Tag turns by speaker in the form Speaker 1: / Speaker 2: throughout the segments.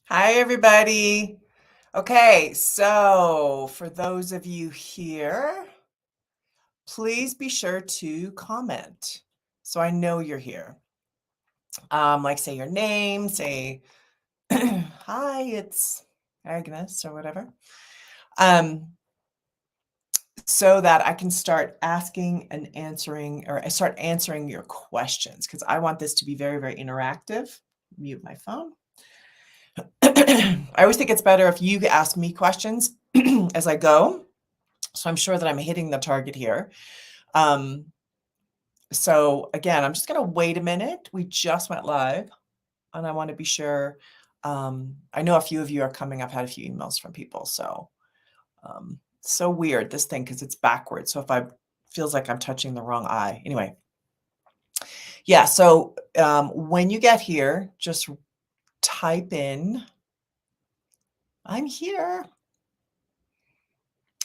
Speaker 1: Hi, everybody. Okay, so for those of you here, please be sure to comment so I know you're here. Like say your name, say, hi, it's Agnes or whatever, um, so that I can start asking and answering, or I start answering your questions because I want this to be very, very interactive. Mute my phone. I always think it's better if you ask me questions as I go. So I'm sure that I'm hitting the target here. Um, so again, I'm just going to wait a minute. We just went live and I want to be sure. I know a few of you are coming. I've had a few emails from people. So weird this thing because it's backwards. So if I feels like I'm touching the wrong eye. Anyway, yeah. So when you get here, just type in, I'm here.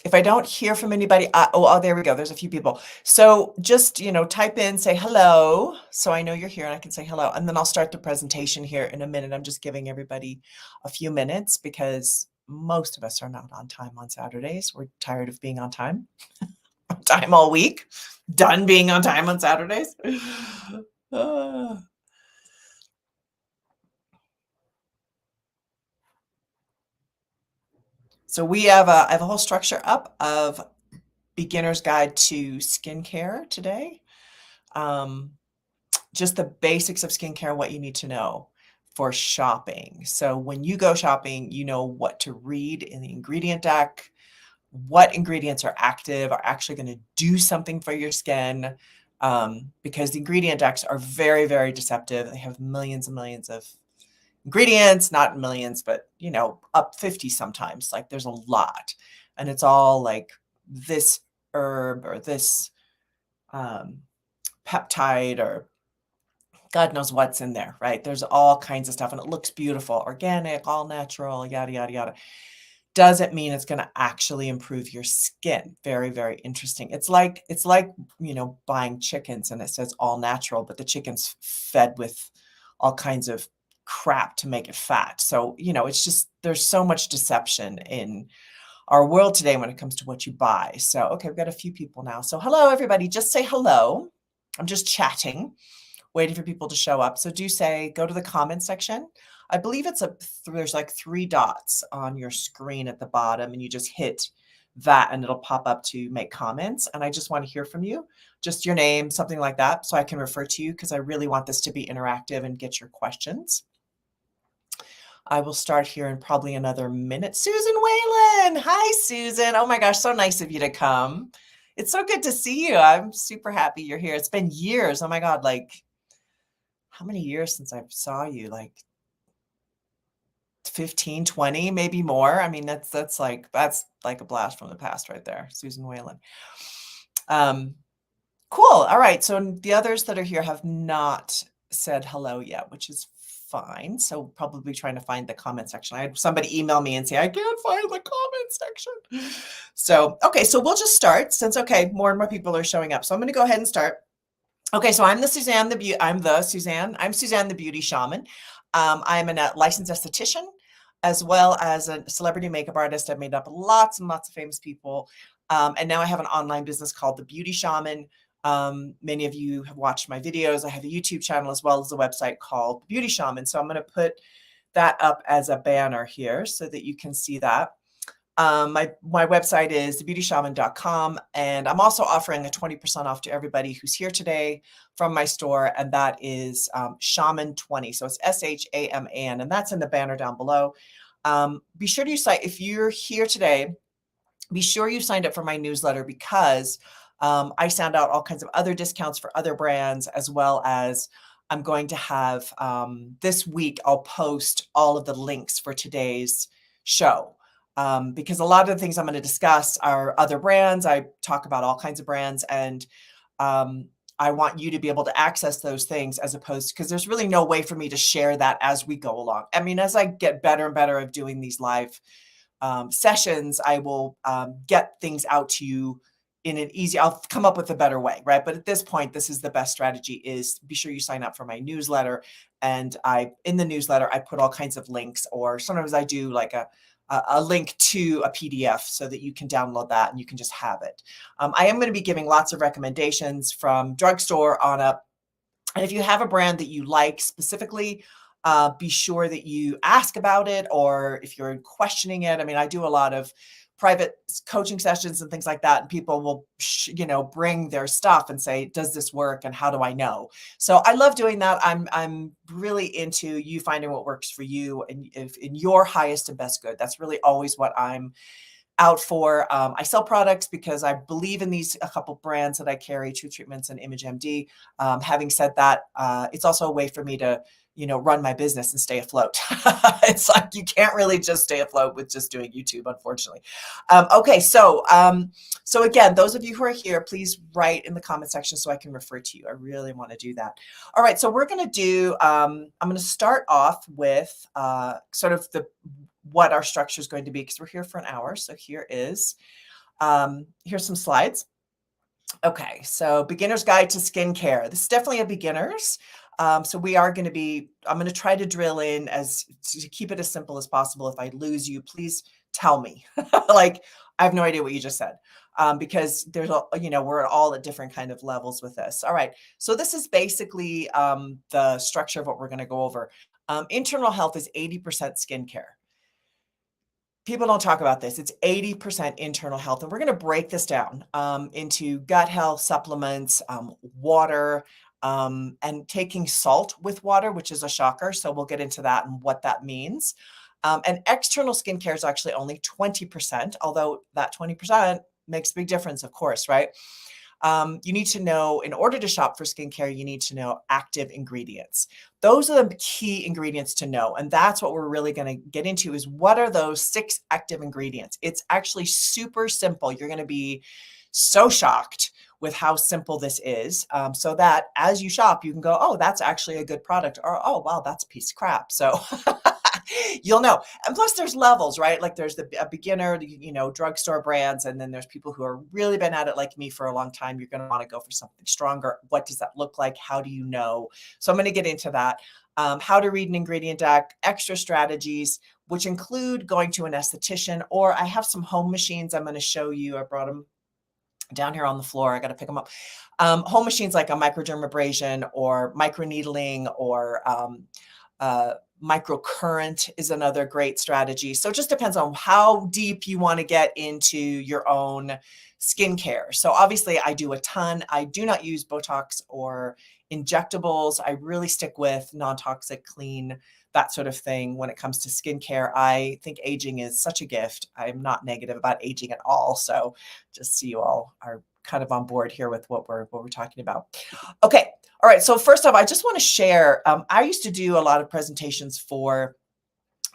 Speaker 1: If I don't hear from anybody, there we go. There's a few people. So just, type in, say hello. So I know you're here and I can say hello. And then I'll start the presentation here in a minute. I'm just giving everybody a few minutes because most of us are not on time on Saturdays. We're tired of being on time, on time all week, done being on time on Saturdays. Ah. So I have a whole structure up of beginner's guide to skincare today. Just the basics of skincare, what you need to know for shopping. So when you go shopping, you know what to read in the ingredient deck, what ingredients are active, are actually going to do something for your skin, because the ingredient decks are very, very deceptive. They have millions and millions of ingredients, not millions, but up 50 sometimes. Like there's a lot, and it's all like this herb or this um, peptide or God knows what's in there, right? There's all kinds of stuff and it looks beautiful, organic, all natural, yada, yada, yada. Doesn't mean it's going to actually improve your skin. Very, very interesting. It's like buying chickens and it says all natural, but the chicken's fed with all kinds of crap to make it fat. So, it's just, there's so much deception in our world today when it comes to what you buy. So, okay, we've got a few people now. So hello, everybody. Just say hello. I'm just chatting, waiting for people to show up. So do go to the comment section. I believe there's like 3 dots on your screen at the bottom and you just hit that and it'll pop up to make comments. And I just want to hear from you, just your name, something like that, so I can refer to you because I really want this to be interactive and get your questions. I will start here in probably another minute. Susan Whalen. Hi, Susan. Oh my gosh, so nice of you to come. It's so good to see you. I'm super happy you're here. It's been years. Oh my God, like how many years since I saw you? Like 15, 20, maybe more. I mean, that's like a blast from the past right there, Susan Whalen. Cool. All right. So the others that are here have not said hello yet, which is fine. So probably trying to find the comment section. I had somebody email me and say, I can't find the comment section. So, okay. So we'll just start since, okay, more and more people are showing up. So I'm going to go ahead and start. Okay, so I'm Suzanne the Beauty Shaman. I'm a licensed esthetician as well as a celebrity makeup artist. I've made up lots and lots of famous people. And now I have an online business called The Beauty Shaman. Many of you have watched my videos. I have a YouTube channel as well as a website called The Beauty Shaman. So I'm going to put that up as a banner here so that you can see that. My website is thebeautyshaman.com, and I'm also offering a 20% off to everybody who's here today from my store, and that is Shaman20. So it's SHAMAN, and that's in the banner down below. Be sure to sign if you're here today. Be sure you signed up for my newsletter because I send out all kinds of other discounts for other brands, as well as I'm going to have this week. I'll post all of the links for today's show. Because a lot of the things I'm going to discuss are other brands. I talk about all kinds of brands, and I want you to be able to access those things as opposed to, because there's really no way for me to share that as we go along. I mean, as I get better and better of doing these live sessions, I will get things out to you in an easy, I'll come up with a better way, right? But at this point, this is the best strategy is be sure you sign up for my newsletter. And in the newsletter, I put all kinds of links, or sometimes I do like a link to a PDF so that you can download that and you can just have it. I am going to be giving lots of recommendations from drugstore on up. And if you have a brand that you like specifically, be sure that you ask about it, or if you're questioning it. I mean, I do a lot of private coaching sessions and things like that, and people will, bring their stuff and say, "Does this work? And how do I know?" So I love doing that. I'm really into you finding what works for you and if in your highest and best good. That's really always what I'm out for. I sell products because I believe in a couple brands that I carry, True Treatments and ImageMD. Having said that, it's also a way for me to, run my business and stay afloat. It's like you can't really just stay afloat with just doing YouTube, unfortunately. Okay, so again, those of you who are here, please write in the comment section so I can refer to you. I really want to do that. All right, so we're going to do. I'm going to start off with sort of what our structure is going to be, because we're here for an hour. So here's some slides. Okay, so beginner's guide to skincare. This is definitely a beginner's. So we are going to be, I'm going to try to drill in to keep it as simple as possible. If I lose you, please tell me. Like, I have no idea what you just said. Because there's, we're all at different kind of levels with this. All right. So this is basically the structure of what we're going to go over. Internal health is 80% skincare. People don't talk about this. It's 80% internal health. And we're going to break this down into gut health, supplements, water, and taking salt with water, which is a shocker. So we'll get into that and what that means. And external skincare is actually only 20%, although that 20% makes a big difference, of course, right? You need to know, in order to shop for skincare, you need to know active ingredients. Those are the key ingredients to know. And that's what we're really going to get into is what are those 6 active ingredients? It's actually super simple. You're going to be so shocked with how simple this is, so that as you shop, you can go, oh, that's actually a good product, or, oh, wow, that's a piece of crap. So you'll know. And plus there's levels, right? Like there's a beginner, drugstore brands. And then there's people who are really been at it like me for a long time. You're going to want to go for something stronger. What does that look like? How do you know? So I'm going to get into that. How to read an ingredient deck, extra strategies, which include going to an esthetician, or I have some home machines I'm going to show you. I brought them down here on the floor. I got to pick them up. Home machines like a microdermabrasion or microneedling or microcurrent is another great strategy. So it just depends on how deep you want to get into your own skincare. So obviously I do a ton. I do not use Botox or injectables. I really stick with non-toxic, clean, that sort of thing when it comes to skincare. I think aging is such a gift. I'm not negative about aging at all. So just so you all are kind of on board here with what we're talking about. Okay. All right. So first off, I just want to share, I used to do a lot of presentations for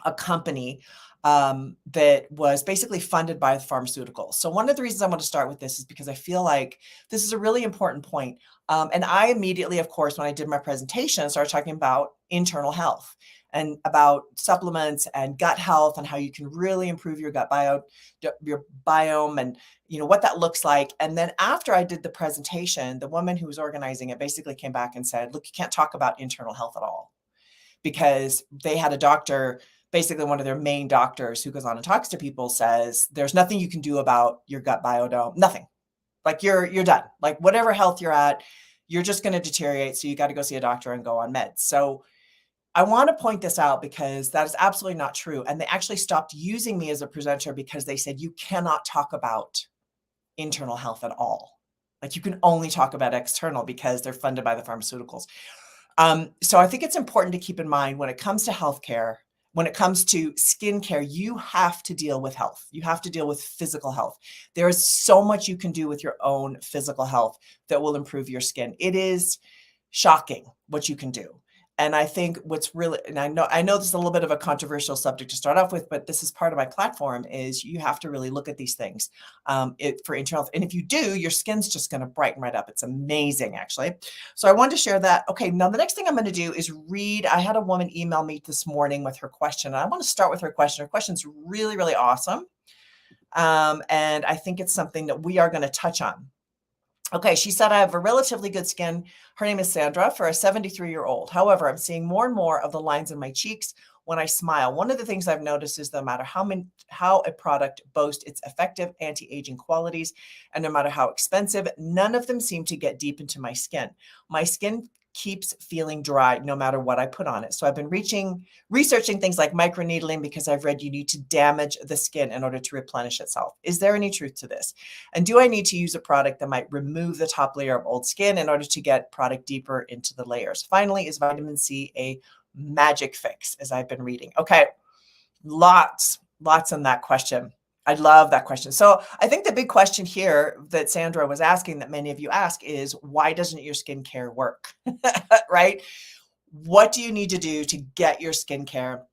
Speaker 1: a company that was basically funded by the pharmaceuticals. So one of the reasons I want to start with this is because I feel like this is a really important point. And I immediately, of course, when I did my presentation, started talking about internal health and about supplements and gut health and how you can really improve your gut biome and what that looks like. And then after I did the presentation, the woman who was organizing it basically came back and said, look, you can't talk about internal health at all, because they had a doctor, basically one of their main doctors who goes on and talks to people, says there's nothing you can do about your gut biome, nothing. Like you're done. Like whatever health you're at, you're just going to deteriorate. So you got to go see a doctor and go on meds. So I want to point this out because that is absolutely not true. And they actually stopped using me as a presenter because they said, you cannot talk about internal health at all. Like you can only talk about external because they're funded by the pharmaceuticals. So I think it's important to keep in mind when it comes to healthcare, when it comes to skincare, you have to deal with health. You have to deal with physical health. There is so much you can do with your own physical health that will improve your skin. It is shocking what you can do. And I think what's really, and I know this is a little bit of a controversial subject to start off with, but this is part of my platform, is you have to really look at these things for internal health. And if you do, your skin's just going to brighten right up. It's amazing, actually. So I wanted to share that. Okay, now the next thing I'm going to do is read. I had a woman email me this morning with her question. And I want to start with her question. Her question's really, really awesome. And I think it's something that we are going to touch on. Okay, she said, I have a relatively good skin. Her name is Sandra, for a 73-year-old. However, I'm seeing more and more of the lines in my cheeks when I smile. One of the things I've noticed is no matter how a product boasts its effective anti-aging qualities, and no matter how expensive, none of them seem to get deep into my skin. My skin keeps feeling dry no matter what I put on it. So I've been researching things like microneedling because I've read you need to damage the skin in order to replenish itself. Is there any truth to this? And do I need to use a product that might remove the top layer of old skin in order to get product deeper into the layers? Finally, is vitamin C a magic fix, as I've been reading? Okay, lots on that question. I love that question. So I think the big question here that Sandra was asking, that many of you ask, is why doesn't your skincare work? Right? What do you need to do to get your skincare?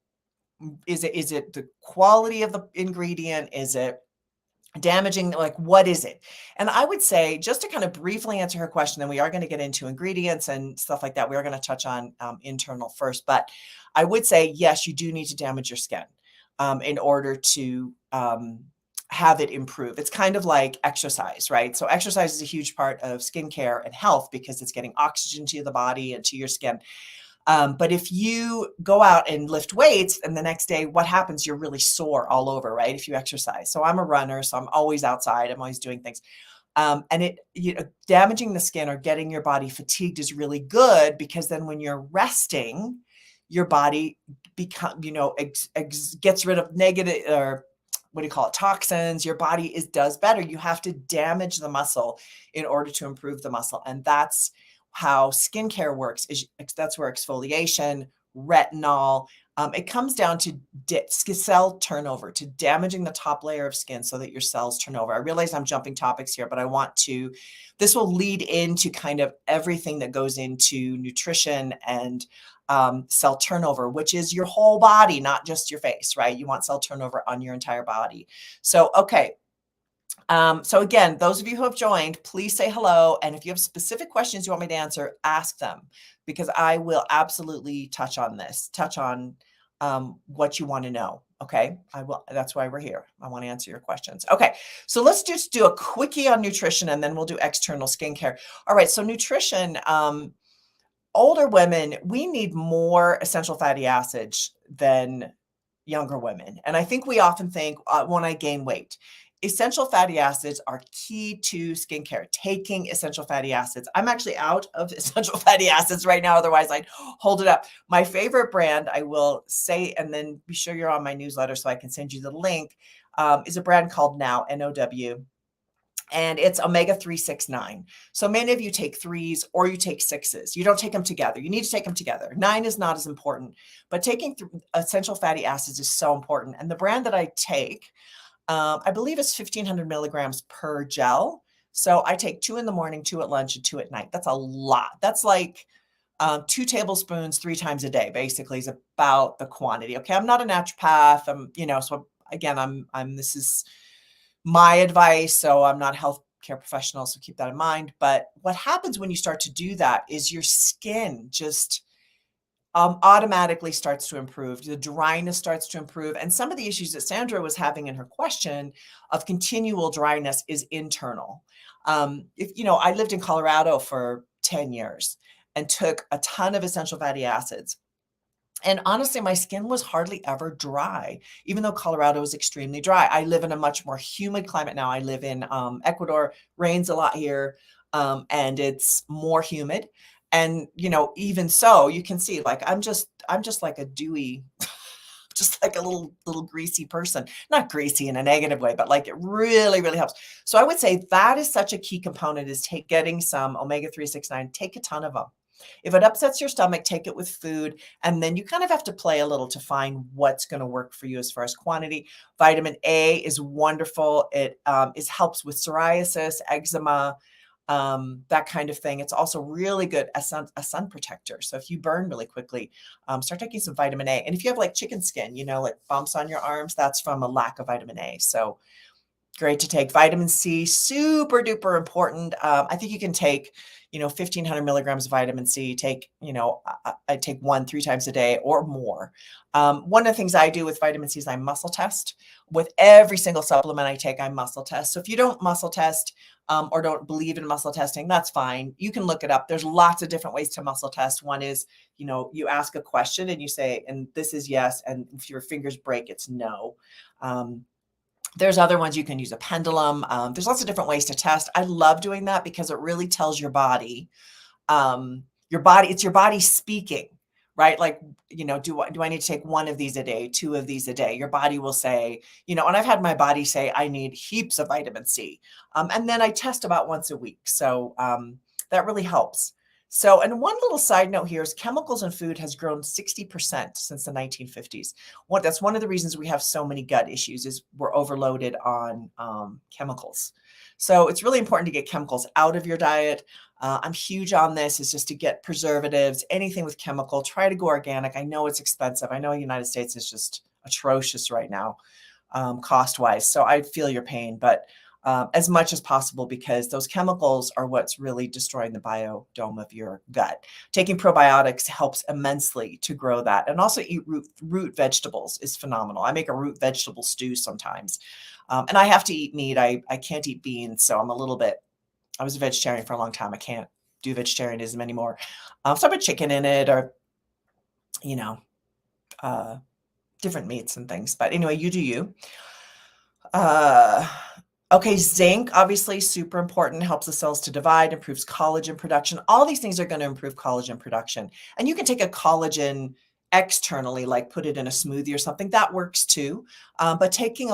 Speaker 1: Is it the quality of the ingredient? Is it damaging? Like, what is it? And I would say, just to kind of briefly answer her question, then we are going to get into ingredients and stuff like that. We are going to touch on internal first, but I would say, yes, you do need to damage your skin in order to have it improve. It's kind of like exercise, right? So exercise is a huge part of skincare and health because it's getting oxygen to the body and to your skin. But if you go out and lift weights and the next day, what happens? You're really sore all over, right? If you exercise. So I'm a runner, so I'm always outside. I'm always doing things. And damaging the skin or getting your body fatigued is really good, because then when you're resting, your body gets rid of negative, or what do you call it, toxins. Your body does better. You have to damage the muscle in order to improve the muscle. And that's how skincare works. That's where exfoliation, retinol, it comes down to cell turnover, to damaging the top layer of skin so that your cells turn over. I realize I'm jumping topics here, but this will lead into kind of everything that goes into nutrition and cell turnover, which is your whole body, not just your face, right? You want cell turnover on your entire body. So, okay. So again, those of you who have joined, please say hello. And if you have specific questions you want me to answer, ask them, because I will absolutely touch on what you want to know. Okay. I will. That's why we're here. I want to answer your questions. Okay. So let's just do a quickie on nutrition, and then we'll do external skincare. All right. So nutrition, older women, we need more essential fatty acids than younger women. And I think we often think when I gain weight. Essential fatty acids are key to skincare. Taking essential fatty acids. I'm actually out of essential fatty acids right now. Otherwise, I'd hold it up. My favorite brand, I will say, and then be sure you're on my newsletter so I can send you the link, is a brand called Now, N-O-W. And it's omega-369. So many of you take 3s or you take 6s. You don't take them together. You need to take them together. 9 is not as important, but taking essential fatty acids is so important. And the brand that I take, I believe it's 1,500 milligrams per gel. So I take 2 in the morning, 2 at lunch, and 2 at night. That's a lot. That's like 2 tablespoons 3 times a day, basically, is about the quantity. Okay. I'm not a naturopath. So again, this is my advice. So I'm not a healthcare professional. So keep that in mind. But what happens when you start to do that is your skin just automatically starts to improve. The dryness starts to improve. And some of the issues that Sandra was having in her question of continual dryness is internal. I lived in Colorado for 10 years and took a ton of essential fatty acids. And honestly, my skin was hardly ever dry, even though Colorado is extremely dry. I live in a much more humid climate now. I live in Ecuador, rains a lot here, and it's more humid. And, even so, you can see, like, I'm just like a dewy, just like a little greasy person, not greasy in a negative way, but like it really, really helps. So I would say that is such a key component, is getting some omega-369, take a ton of them. If it upsets your stomach, take it with food. And then you kind of have to play a little to find what's going to work for you as far as quantity. Vitamin A is wonderful. It helps with psoriasis, eczema, that kind of thing. It's also really good as a sun protector. So if you burn really quickly, start taking some vitamin A. And if you have like chicken skin, like bumps on your arms, that's from a lack of vitamin A. So great to take. Vitamin C, super duper important. I think you can take, 1,500 milligrams of vitamin C. Take, I take one 3 times a day or more. One of the things I do with vitamin C is I muscle test. With every single supplement I take, I muscle test. So if you don't muscle test or don't believe in muscle testing, that's fine. You can look it up. There's lots of different ways to muscle test. One is, you ask a question and you say, and this is yes, and if your fingers break, it's no. There's other ones you can use a pendulum. There's lots of different ways to test. I love doing that because it really tells it's your body speaking, right? Like, do I need to take one of these a day, two of these a day? Your body will say, and I've had my body say, I need heaps of vitamin C. And then I test about once a week. So that really helps. So, and one little side note here is chemicals in food has grown 60% since the 1950s. That's one of the reasons we have so many gut issues is we're overloaded on chemicals. So it's really important to get chemicals out of your diet. I'm huge on this, is just to get preservatives, anything with chemical, try to go organic. I know it's expensive. I know the United States is just atrocious right now, cost-wise. So I feel your pain, but as much as possible, because those chemicals are what's really destroying the biodome of your gut. Taking probiotics helps immensely to grow that. And also eat root vegetables is phenomenal. I make a root vegetable stew sometimes. And I have to eat meat. I can't eat beans. So I was a vegetarian for a long time. I can't do vegetarianism anymore. So I put chicken in it or, different meats and things. But anyway, you do you. Okay, zinc, obviously super important, helps the cells to divide, improves collagen production. All these things are going to improve collagen production. And you can take a collagen externally, like put it in a smoothie or something, that works too. But taking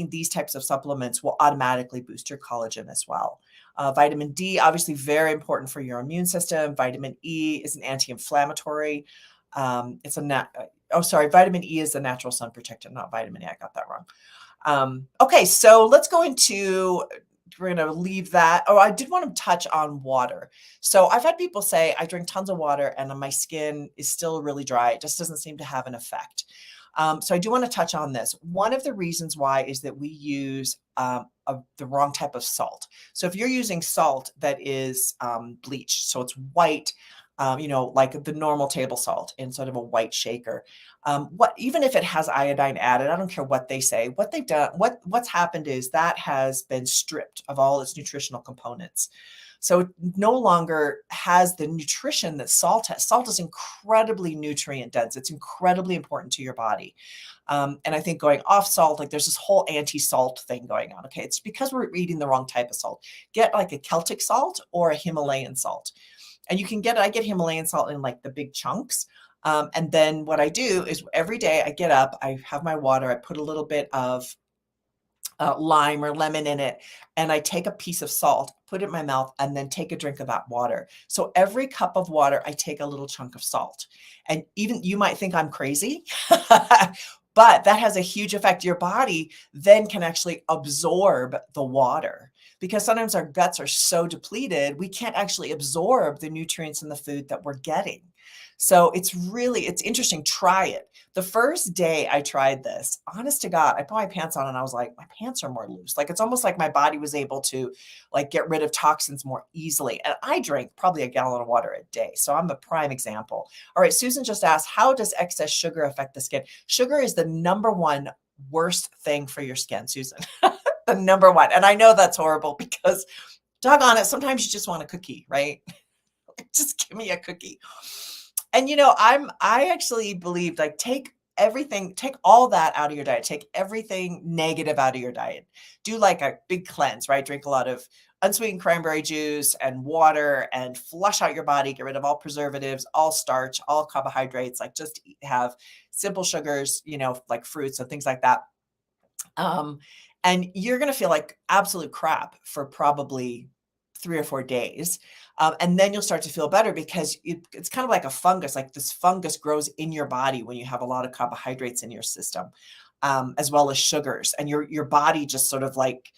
Speaker 1: these types of supplements will automatically boost your collagen as well. Vitamin D, obviously very important for your immune system. Vitamin E is an anti-inflammatory. Vitamin E is a natural sun protectant, not vitamin E. I got that wrong. Okay, so we're going to leave that. Oh, I did want to touch on water. So I've had people say, I drink tons of water and my skin is still really dry. It just doesn't seem to have an effect. So I do want to touch on this. One of the reasons why is that we use the wrong type of salt. So if you're using salt that is bleached, so it's white, like the normal table salt instead of a white shaker. Even if it has iodine added, I don't care what they say, what they've done, what's happened is that has been stripped of all its nutritional components. So it no longer has the nutrition that salt has. Salt is incredibly nutrient dense. It's incredibly important to your body. And I think going off salt, like there's this whole anti-salt thing going on. Okay, it's because we're eating the wrong type of salt. Get like a Celtic salt or a Himalayan salt. And I get Himalayan salt in like the big chunks. And then what I do is every day I get up, I have my water, I put a little bit of lime or lemon in it, and I take a piece of salt, put it in my mouth, and then take a drink of that water. So every cup of water, I take a little chunk of salt. And even you might think I'm crazy, but that has a huge effect. Your body then can actually absorb the water, because sometimes our guts are so depleted, we can't actually absorb the nutrients in the food that we're getting. So it's interesting. Try it. The first day I tried this, honest to God, I put my pants on and I was like, my pants are more loose. Like, it's almost like my body was able to like get rid of toxins more easily. And I drank probably a gallon of water a day. So I'm a prime example. All right. Susan just asked, how does excess sugar affect the skin? Sugar is the number one worst thing for your skin, Susan. The number one. And I know that's horrible because doggone it, sometimes you just want a cookie, right? Just give me a cookie. And I actually believe, like, take all that out of your diet, take everything negative out of your diet, do like a big cleanse, right? Drink a lot of unsweetened cranberry juice and water and flush out your body, get rid of all preservatives, all starch, all carbohydrates, like just have simple sugars, like fruits and things like that. And you're going to feel like absolute crap for probably 3 or 4 days. And then you'll start to feel better because it's kind of like a fungus. Like this fungus grows in your body when you have a lot of carbohydrates in your system, as well as sugars. And your body just sort of like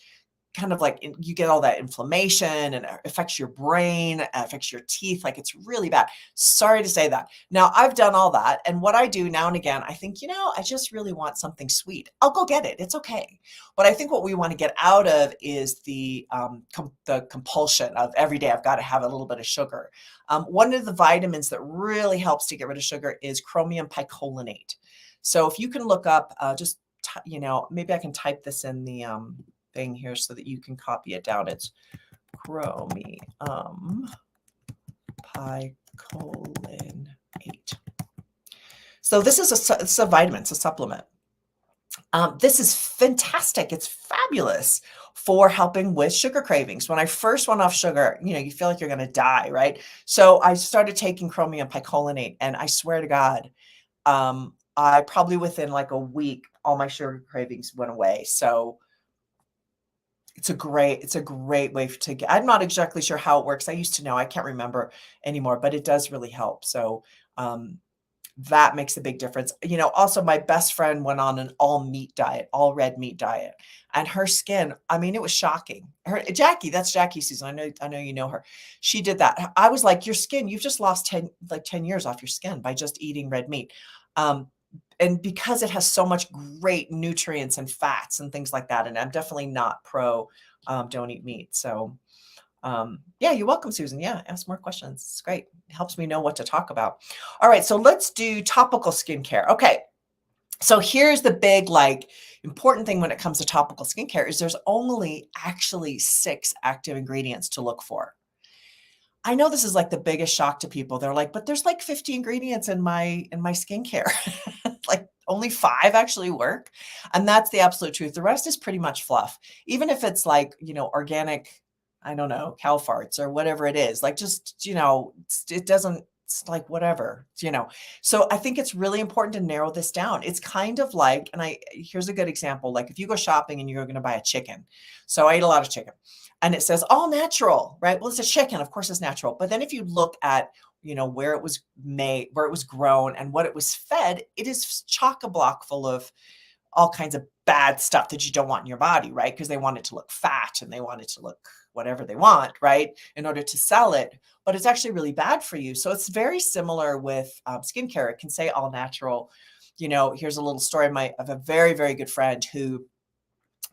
Speaker 1: kind of like you get all that inflammation and it affects your brain, affects your teeth. Like it's really bad. Sorry to say that. Now I've done all that. And what I do now and again, I think, I just really want something sweet. I'll go get it. It's okay. But I think what we want to get out of is the compulsion of every day I've got to have a little bit of sugar. One of the vitamins that really helps to get rid of sugar is chromium picolinate. So if you can look up, maybe I can type this in the thing here so that you can copy it down. It's chromium picolinate. So this is it's a vitamin, it's a supplement. This is fantastic. It's fabulous for helping with sugar cravings. When I first went off sugar, you feel like you're going to die, right? So I started taking chromium picolinate, and I swear to God, I probably within like a week, all my sugar cravings went away. So it's a great way to get. I'm not exactly sure how it works. I used to know. I can't remember anymore, but it does really help. So that makes a big difference. Also my best friend went on an all red meat diet, and her skin, I mean, it was shocking. Jackie, that's Jackie Susan. I know you know her. She did that. I was like, your skin, you've just lost 10 years off your skin by just eating red meat. And because it has so much great nutrients and fats and things like that. And I'm definitely not pro don't eat meat. So yeah, you're welcome, Susan. Yeah, ask more questions. It's great. It helps me know what to talk about. All right, so let's do topical skincare. Okay, so here's the big, important thing when it comes to topical skincare is there's only actually 6 active ingredients to look for. I know this is like the biggest shock to people. They're like, but there's like 50 ingredients in my skincare. Like only 5 actually work. And that's the absolute truth. The rest is pretty much fluff. Even if it's like, organic, I don't know, cow farts or whatever it is, like just, it doesn't, it's like whatever, So I think it's really important to narrow this down. It's kind of like, here's a good example. Like if you go shopping and you're going to buy a chicken. So I eat a lot of chicken and it says all natural, right? Well, it's a chicken. Of course it's natural. But then if you look at, where it was made, where it was grown and what it was fed, it is chock-a-block full of all kinds of bad stuff that you don't want in your body, right? Because they want it to look fat and they want it to look whatever they want, right? In order to sell it, but it's actually really bad for you. So it's very similar with skincare. It can say all natural. Here's a little story of a very, very good friend who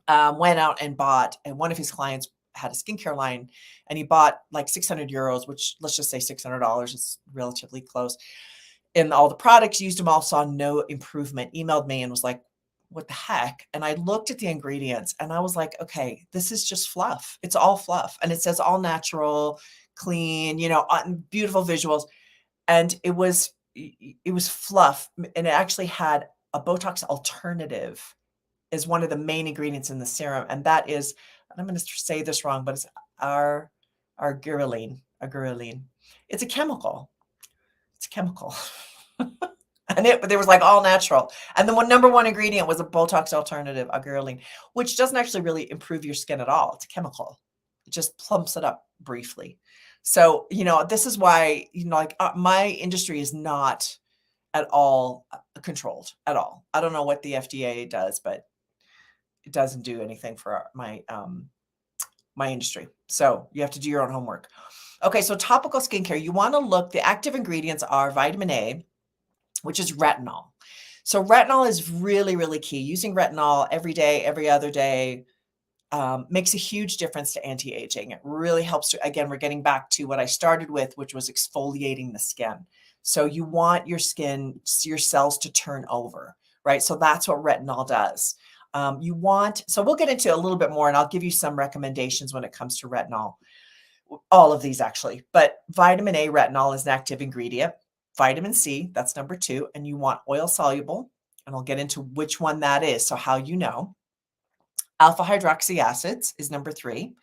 Speaker 1: went out and bought, and one of his clients had a skincare line, and he bought like 600 euros, which let's just say $600 is relatively close. And all the products, used them all, saw no improvement, emailed me and was like, what the heck? And I looked at the ingredients and I was like, okay, this is just fluff. It's all fluff. And it says all natural, clean, beautiful visuals. And it was fluff. And it actually had a Botox alternative is one of the main ingredients in the serum. And that is, and I'm going to say this wrong, but it's argireline. It's a chemical. It's a chemical. And there was like all natural. And the number one ingredient was a Botox alternative, argireline, which doesn't actually really improve your skin at all. It's a chemical. It just plumps it up briefly. So, this is why, my industry is not at all controlled at all. I don't know what the FDA does, but it doesn't do anything for my industry. So you have to do your own homework. Okay, so topical skincare, you want to look, the active ingredients are vitamin A, which is retinol. So retinol is really, really key. Using retinol every day, every other day, makes a huge difference to anti-aging. It really helps to, again, we're getting back to what I started with, which was exfoliating the skin. So you want your skin, your cells to turn over, right? So that's what retinol does. So we'll get into a little bit more and I'll give you some recommendations when it comes to retinol. All of these actually, but vitamin A retinol is an active ingredient. Vitamin C, that's number 2. And you want oil soluble, and I'll get into which one that is. So how you know. Alpha hydroxy acids is number 3.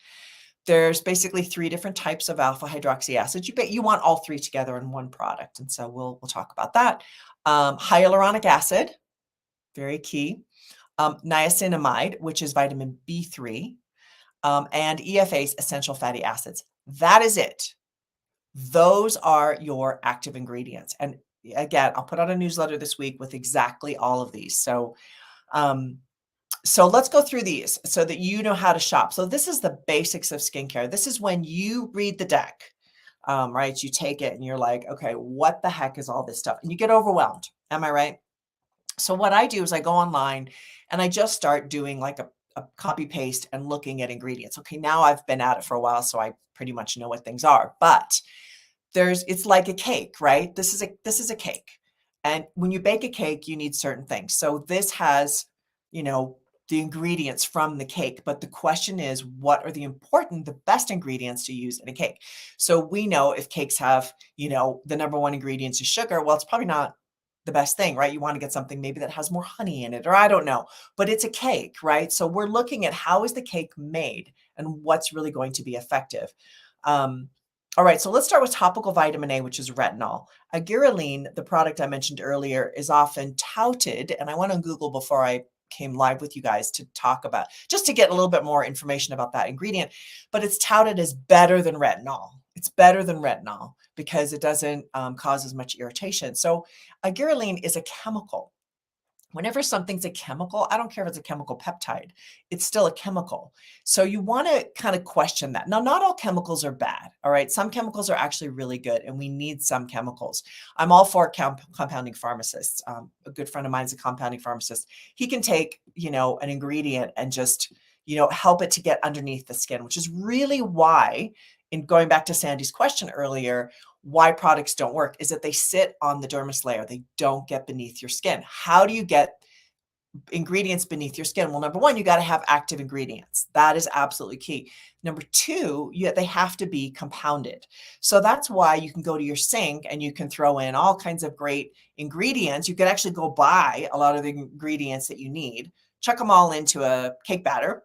Speaker 1: There's basically 3 different types of alpha hydroxy acids. You want all 3 together in one product. And so we'll talk about that. Hyaluronic acid, very key. Niacinamide, which is vitamin B3, and EFAs, essential fatty acids. That is it. Those are your active ingredients. And again, I'll put out a newsletter this week with exactly all of these. So So let's go through these so that you know how to shop. So this is the basics of skincare. This is when you read the deck, right? You take it and you're like, okay, what the heck is all this stuff? And you get overwhelmed. Am I right? So what I do is I go online and I just start doing like a copy paste and looking at ingredients. Okay, now I've been at it for a while, so I pretty much know what things are. But it's like a cake, right? This is a cake. And when you bake a cake, you need certain things. So this has, you know, the ingredients from the cake, but the question is, what are the best ingredients to use in a cake? So we know if cakes have, the number one ingredient is sugar, well, it's probably not the best thing, right? You want to get something maybe that has more honey in it, or I don't know, but it's a cake, right? So we're looking at how is the cake made and what's really going to be effective. Um, all right, so let's start with topical vitamin A, which is retinol. Agirreline, the product I mentioned earlier, is often touted, and I went on Google before I came live with you guys to talk about, just to get a little bit more information about that ingredient, but it's touted as better than retinol. It's better than retinol because it doesn't cause as much irritation. So agirreline is a chemical. Whenever something's a chemical, I don't care if it's a chemical peptide, it's still a chemical. So you want to kind of question that. Now, not all chemicals are bad. All right. Some chemicals are actually really good, and we need some chemicals. I'm all for compounding pharmacists. A good friend of mine is a compounding pharmacist. He can take, an ingredient and just, help it to get underneath the skin, which is really why, in going back to Sandy's question earlier, why products don't work is that they sit on the dermis layer. They don't get beneath your skin. How do you get ingredients beneath your skin? Well, number one, you got to have active ingredients. That is absolutely key. Number two, they have to be compounded. So that's why you can go to your sink and you can throw in all kinds of great ingredients. You could actually go buy a lot of the ingredients that you need, chuck them all into a cake batter,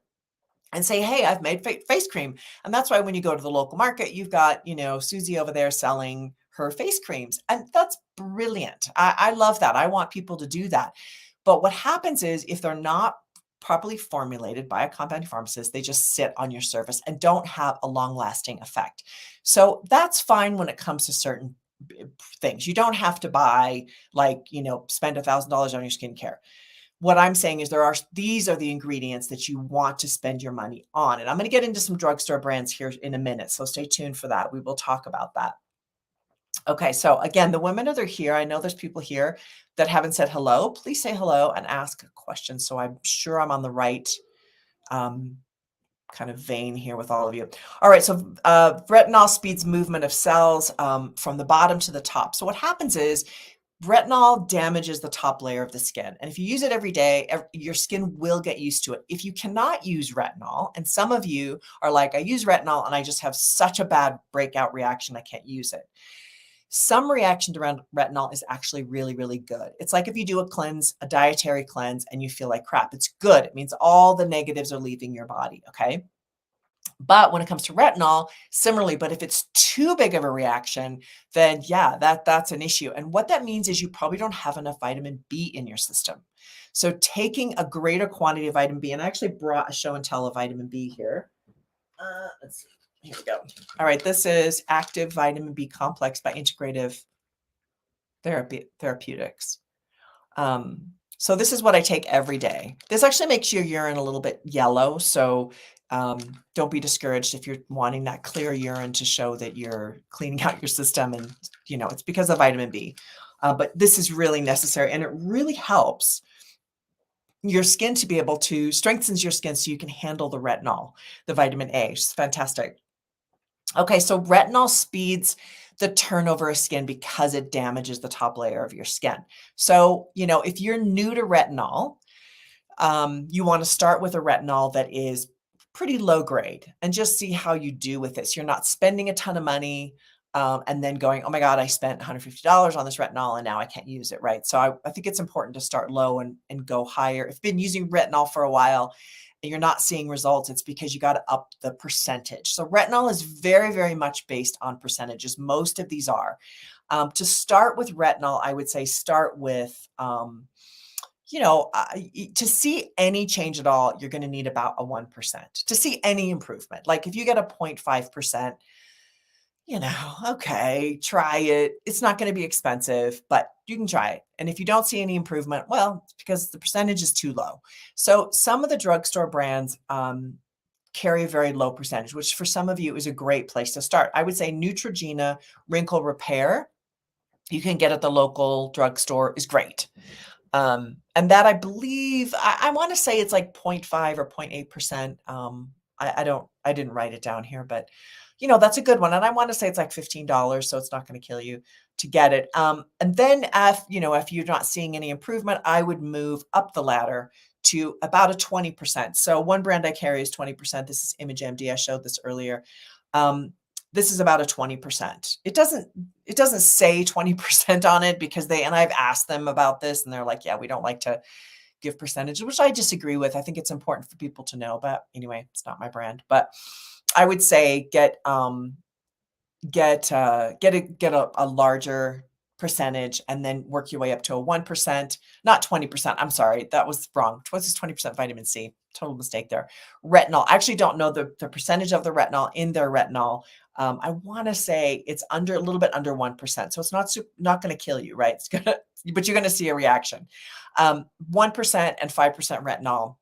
Speaker 1: and say, hey, I've made face cream. And that's why when you go to the local market, you've got, Susie over there selling her face creams. And that's brilliant. I love that. I want people to do that. But what happens is if they're not properly formulated by a compounding pharmacist, they just sit on your surface and don't have a long lasting effect. So that's fine when it comes to certain things. You don't have to buy spend $1,000 on your skincare. What I'm saying is these are the ingredients that you want to spend your money on. And I'm going to get into some drugstore brands here in a minute. So stay tuned for that. We will talk about that. Okay. So again, the women that are here, I know there's people here that haven't said hello. Please say hello and ask a question. So I'm sure I'm on the right kind of vein here with all of you. All right. So retinol speeds movement of cells from the bottom to the top. So what happens is retinol damages the top layer of the skin. And if you use it every day, your skin will get used to it. If you cannot use retinol, and some of you are like, I use retinol and I just have such a bad breakout reaction, I can't use it. Some reaction to retinol is actually really, really good. It's like if you do a dietary cleanse, and you feel like crap, it's good. It means all the negatives are leaving your body. Okay. But when it comes to retinol, similarly, but if it's too big of a reaction, then yeah, that's an issue. And what that means is you probably don't have enough vitamin B in your system. So taking a greater quantity of vitamin B, and I actually brought a show and tell of vitamin B here. Let's see. Here we go. All right, this is Active Vitamin B Complex by Integrative Therapeutics. So this is what I take every day. This actually makes your urine a little bit yellow. So don't be discouraged if you're wanting that clear urine to show that you're cleaning out your system, and it's because of vitamin B. But this is really necessary, and it really helps your skin to be able to strengthens your skin so you can handle the retinol, the vitamin A. It's fantastic. Okay, so retinol speeds the turnover of skin because it damages the top layer of your skin. So, if you're new to retinol, you want to start with a retinol that is pretty low grade and just see how you do with this. You're not spending a ton of money and then going, oh my God, I spent $150 on this retinol and now I can't use it, right? So I think it's important to start low and go higher. If you've been using retinol for a while and you're not seeing results, it's because you got to up the percentage. So retinol is very, very much based on percentages. Most of these are. To start with retinol, I would say start with to see any change at all, you're going to need about a 1% to see any improvement. Like if you get a 0.5%, okay, try it. It's not going to be expensive, but you can try it. And if you don't see any improvement, well, it's because the percentage is too low. So some of the drugstore brands carry a very low percentage, which for some of you is a great place to start. I would say Neutrogena Wrinkle Repair, you can get at the local drugstore, is great. And that I believe, I want to say it's like 0.5 or 0.8%. I didn't write it down here, but that's a good one. And I want to say it's like $15, so it's not going to kill you to get it. And then if you're not seeing any improvement, I would move up the ladder to about a 20%. So one brand I carry is 20%. This is ImageMD. I showed this earlier. This is about a 20%. It doesn't say 20% on it because and I've asked them about this and they're like, yeah, we don't like to give percentages, which I disagree with. I think it's important for people to know, but anyway, it's not my brand. But I would say get a larger percentage and then work your way up to a 1%, not 20%. I'm sorry, that was wrong. What's 20% vitamin C? Total mistake there. Retinol. I actually don't know the percentage of the retinol in their retinol. I want to say it's a little bit under 1%. So it's not going to kill you, right? But you're going to see a reaction. 1% and 5% retinol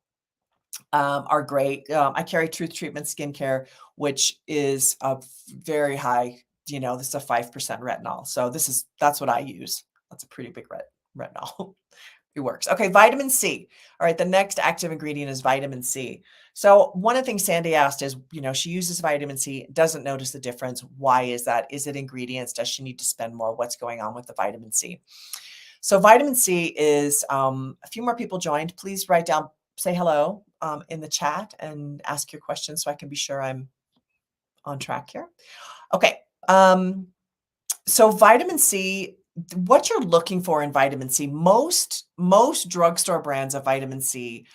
Speaker 1: are great. I carry Truth Treatment Skincare, which is a very high, this is a 5% retinol. So that's what I use. That's a pretty big retinol. It works. Okay, vitamin C. All right, the next active ingredient is vitamin C. So one of the things Sandy asked is, she uses vitamin C, doesn't notice the difference. Why is that? Is it ingredients? Does she need to spend more? What's going on with the vitamin C? So vitamin C is, a few more people joined. Please write down, say hello in the chat and ask your questions so I can be sure I'm on track here. Okay. So vitamin C, what you're looking for in vitamin C, most drugstore brands of vitamin C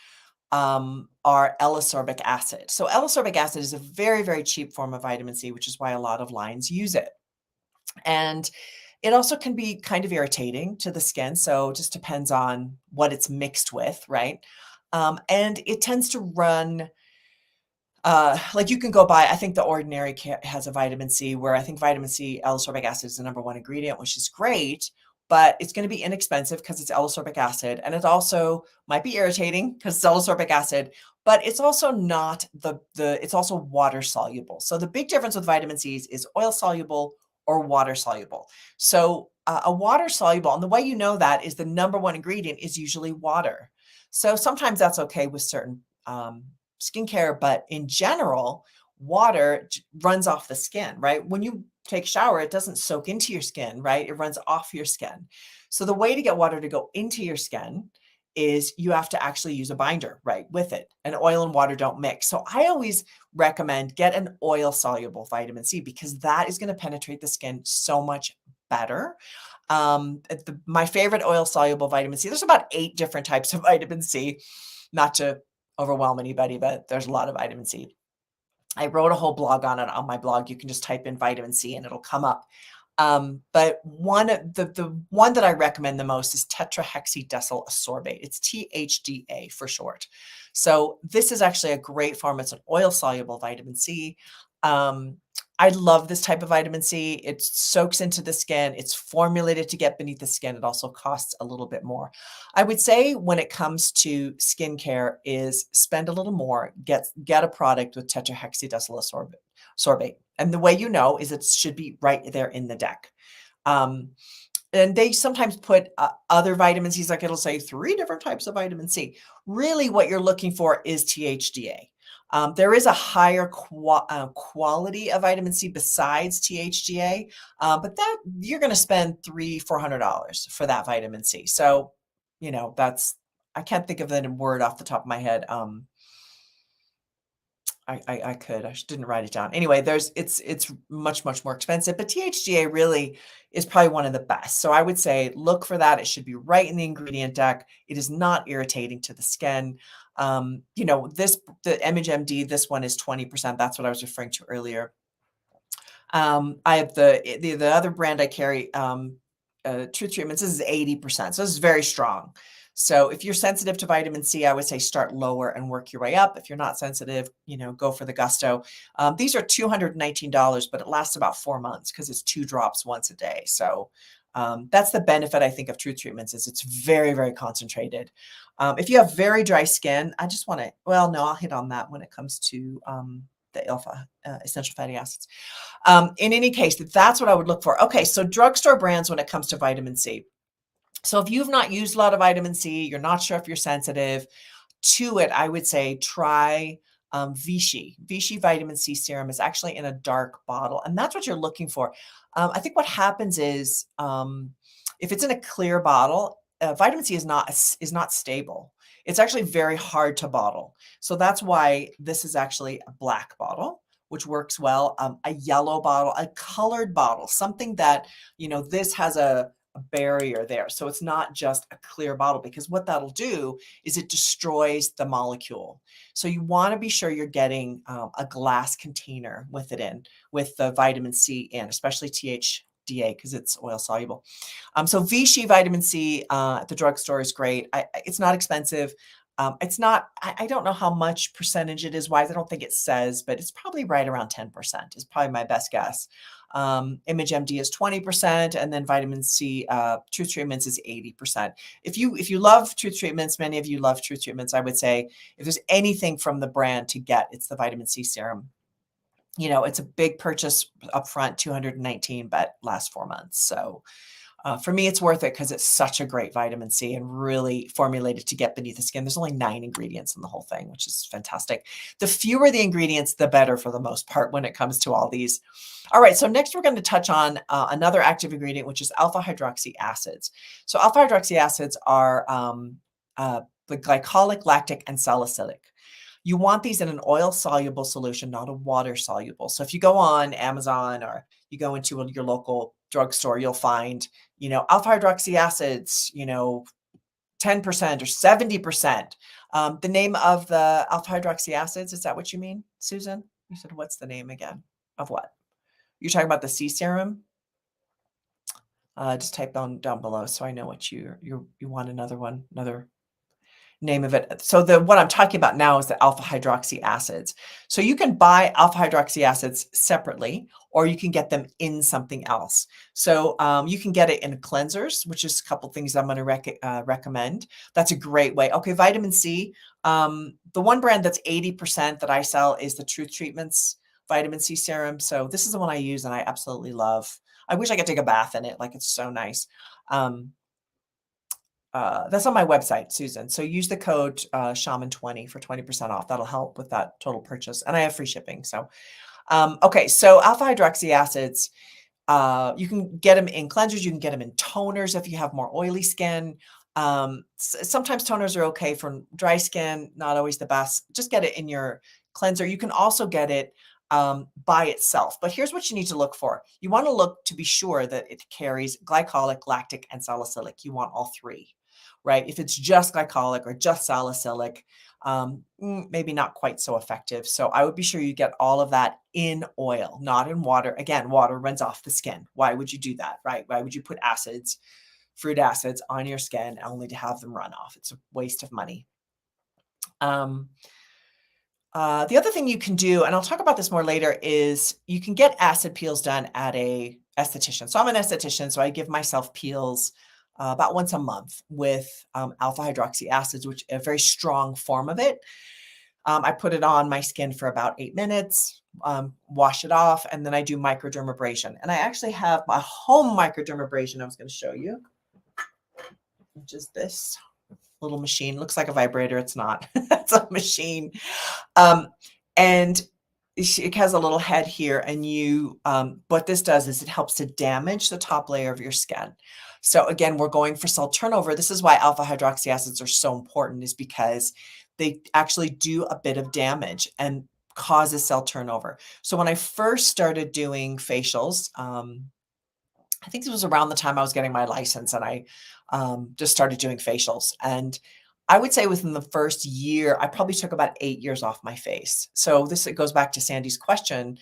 Speaker 1: are L-ascorbic acid. So L-ascorbic acid is a very, very cheap form of vitamin C, which is why a lot of lines use it. And it also can be kind of irritating to the skin. So it just depends on what it's mixed with, right? And it tends to run, like you can go buy, I think The Ordinary has a vitamin C where I think vitamin C, L-ascorbic acid is the #1 ingredient, which is great, but it's going to be inexpensive because it's L-ascorbic acid. And it also might be irritating because it's L-ascorbic acid, but it's also not it's also water soluble. So the big difference with vitamin C is oil soluble or water soluble. So a water soluble, and the way you know that is the #1 ingredient is usually water. So sometimes that's okay with certain skincare, but in general, water runs off the skin, right? When you take a shower, it doesn't soak into your skin, right? It runs off your skin. So the way to get water to go into your skin is you have to actually use a binder, right, with it. And oil and water don't mix. So I always recommend get an oil soluble vitamin C because that is going to penetrate the skin so much better. My favorite oil soluble vitamin C, there's about 8 different types of vitamin C, not to overwhelm anybody, but there's a lot of vitamin C. I wrote a whole blog on it on my blog. You can just type in vitamin C and it'll come up. But the one that I recommend the most is tetrahexadecyl ascorbate. It's THDA for short. So this is actually a great form. It's an oil soluble vitamin C. I love this type of vitamin C. It soaks into the skin. It's formulated to get beneath the skin. It also costs a little bit more. I would say when it comes to skincare is spend a little more, get a product with tetrahexadecyl ascorbate. And the way you know is it should be right there in the deck. And they sometimes put other vitamin C's, like it'll say 3 different types of vitamin C. Really what you're looking for is THDA. There is a higher quality of vitamin C besides THDA, but that you're going to spend $300-400 for that vitamin C. So, I can't think of the word off the top of my head. I didn't write it down. Anyway, it's much, much more expensive, but THDA really is probably one of the best. So I would say look for that. It should be right in the ingredient deck. It is not irritating to the skin. The ImageMD, this one is 20%. That's what I was referring to earlier. I have the other brand I carry, Truth Treatments, this is 80%. So this is very strong. So if you're sensitive to vitamin C, I would say start lower and work your way up. If you're not sensitive, go for the Gusto. These are $219, but it lasts about 4 months because it's 2 drops once a day. So that's the benefit, I think, of Truth Treatments is it's very, very concentrated. If you have very dry skin, I just want to, well, no, I'll hit on that when it comes to the alpha essential fatty acids. In any case, that's what I would look for. Okay, so drugstore brands when it comes to vitamin C. So if you've not used a lot of vitamin C, you're not sure if you're sensitive to it, I would say try Vichy. Vichy vitamin C serum is actually in a dark bottle, and that's what you're looking for. I think what happens is if it's in a clear bottle, vitamin C is not stable. It's actually very hard to bottle. So that's why this is actually a black bottle, which works well. A yellow bottle, a colored bottle, something that, this has a barrier there. So it's not just a clear bottle because what that'll do is it destroys the molecule. So you want to be sure you're getting a glass container with it in, with the vitamin C in, especially THDA because it's oil soluble. So Vichy vitamin C at the drugstore is great. It's not expensive. It's not, I don't know how much percentage it is wise. I don't think it says, but it's probably right around 10% is probably my best guess. ImageMD is 20%, and then vitamin C, Truth Treatments is 80%. If you love Truth Treatments, many of you love Truth Treatments, I would say if there's anything from the brand to get, it's the vitamin C serum. It's a big purchase upfront, $219, but lasts 4 months. So for me, it's worth it because it's such a great vitamin C and really formulated to get beneath the skin. There's only 9 ingredients in the whole thing, which is fantastic. The fewer the ingredients, the better for the most part when it comes to all these. All right, so next we're going to touch on another active ingredient, which is alpha hydroxy acids. So alpha hydroxy acids are the glycolic, lactic, and salicylic. You want these in an oil-soluble solution, not a water-soluble. So if you go on Amazon or you go into your local drugstore, you'll find, alpha hydroxy acids, 10% or 70%. The name of the alpha hydroxy acids, is that what you mean, Susan? You said, what's the name again? Of what? You're talking about the C serum? Just type down below so I know what you want another name of it. So what I'm talking about now is the alpha hydroxy acids. So you can buy alpha hydroxy acids separately, or you can get them in something else. So you can get it in cleansers, which is a couple things I'm going to recommend. That's a great way. Okay, vitamin C. The one brand that's 80% that I sell is the Truth Treatments vitamin C serum. So this is the one I use and I absolutely love. I wish I could take a bath in it. Like it's so nice. That's on my website, Susan. So use the code Shaman20 for 20% off. That'll help with that total purchase. And I have free shipping. So, okay. So alpha hydroxy acids, you can get them in cleansers. You can get them in toners if you have more oily skin. Sometimes toners are okay for dry skin, not always the best. Just get it in your cleanser. You can also get it by itself. But here's what you need to look for. You want to look to be sure that it carries glycolic, lactic, and salicylic. You want all 3. Right? If it's just glycolic or just salicylic, maybe not quite so effective. So I would be sure you get all of that in oil, not in water. Again, water runs off the skin. Why would you do that, right? Why would you put acids, fruit acids on your skin only to have them run off? It's a waste of money. The other thing you can do, and I'll talk about this more later, is you can get acid peels done at a esthetician. So I'm an esthetician, so I give myself peels about once a month with alpha hydroxy acids, which is a very strong form of it. I put it on my skin for about 8 minutes, wash it off, and then I do microdermabrasion. And I actually have my home microdermabrasion I was going to show you, which is this little machine. Looks like a vibrator. It's not. It's a machine. And it has a little head here. And what this does is it helps to damage the top layer of your skin. So again, we're going for cell turnover. This is why alpha hydroxy acids are so important, is because they actually do a bit of damage and causes cell turnover. So when I first started doing facials, I think it was around the time I was getting my license and I just started doing facials. And I would say within the first year, I probably took about 8 years off my face. So this it goes back to Sandy's question.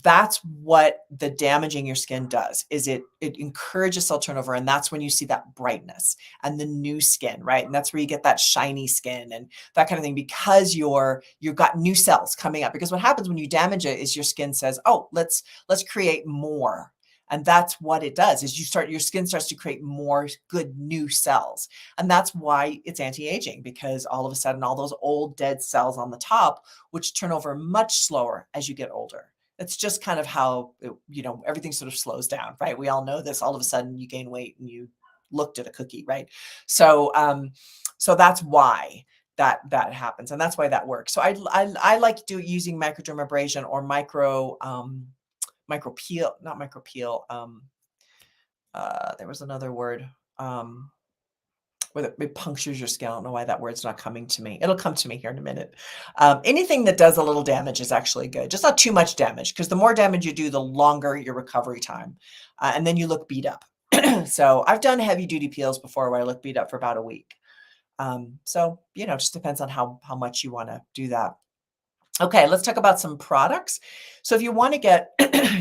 Speaker 1: That's what the damaging your skin does, is it encourages cell turnover, and that's when you see that brightness and the new skin, right? And that's where you get that shiny skin and that kind of thing, because you've got new cells coming up. Because what happens when you damage it is your skin says, "Oh, let's create more." And that's what it does, is your skin starts to create more good new cells. And that's why it's anti-aging, because all of a sudden all those old dead cells on the top, which turn over much slower as you get older. It's just kind of how everything sort of slows down, right? We all know this. All of a sudden you gain weight and you looked at a cookie, right? So that's why that happens, and that's why that works. So I like using microdermabrasion or micro peel, not micro peel. There was another word. Where it punctures your skin. I don't know why that word's not coming to me. It'll come to me here in a minute. Anything that does a little damage is actually good. Just not too much damage, because the more damage you do, the longer your recovery time. And then you look beat up. So I've done heavy duty peels before where I look beat up for about a week. So, just depends on how much you want to do that. Okay, let's talk about some products. So if you want to get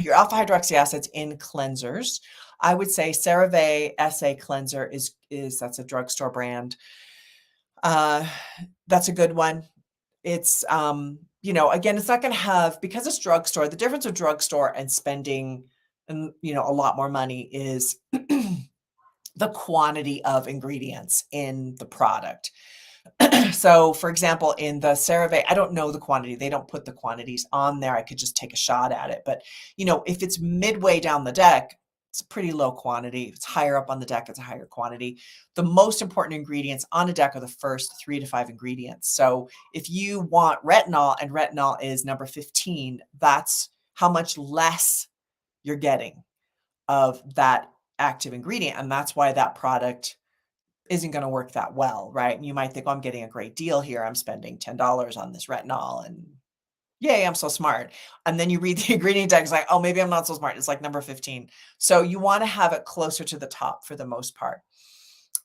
Speaker 1: your alpha hydroxy acids in cleansers, I would say CeraVe SA cleanser is that's a drugstore brand. That's a good one. It's again, it's not going to have, because it's drugstore. The difference of drugstore and spending a lot more money is the quantity of ingredients in the product. So, for example, in the CeraVe, I don't know the quantity. They don't put the quantities on there. I could just take a shot at it. But, if it's midway down the deck, it's a pretty low quantity. If it's higher up on the deck, it's a higher quantity. The most important ingredients on a deck are the first 3 to 5 ingredients. So if you want retinol, and retinol is number 15, that's how much less you're getting of that active ingredient. And that's why that product isn't going to work that well, right? And you might think, oh, I'm getting a great deal here. I'm spending $10 on this retinol, and yay, I'm so smart. And then you read the ingredient tag, it's like, oh, maybe I'm not so smart. It's like number 15. So you want to have it closer to the top for the most part.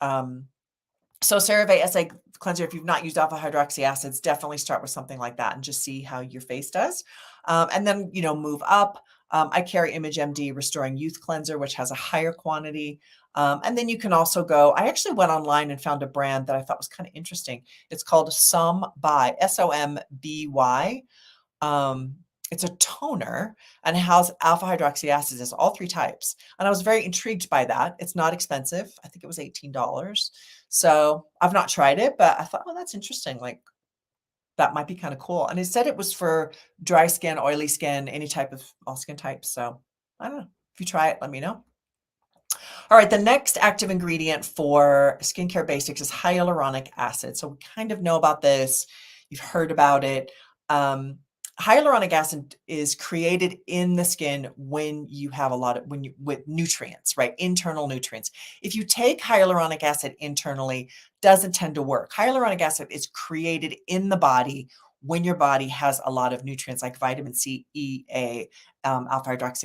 Speaker 1: So CeraVe SA cleanser, if you've not used alpha hydroxy acids, definitely start with something like that and just see how your face does. And then, move up. I carry Image MD Restoring Youth Cleanser, which has a higher quantity. And then you can also go, I actually went online and found a brand that I thought was kind of interesting. It's called Somby, SOMBY. It's a toner, and it has alpha hydroxy acids. It's all 3 types. And I was very intrigued by that. It's not expensive. I think it was $18. So I've not tried it, but I thought, well, that's interesting. Like, that might be kind of cool. And it said it was for dry skin, oily skin, any type of all skin types. So I don't know. If you try it, let me know. All right, the next active ingredient for skincare basics is hyaluronic acid. So we kind of know about this. You've heard about it. Hyaluronic acid is created in the skin when you have with nutrients, right? Internal nutrients. If you take hyaluronic acid internally, doesn't tend to work. Hyaluronic acid is created in the body when your body has a lot of nutrients like vitamin C, EA, EFAs,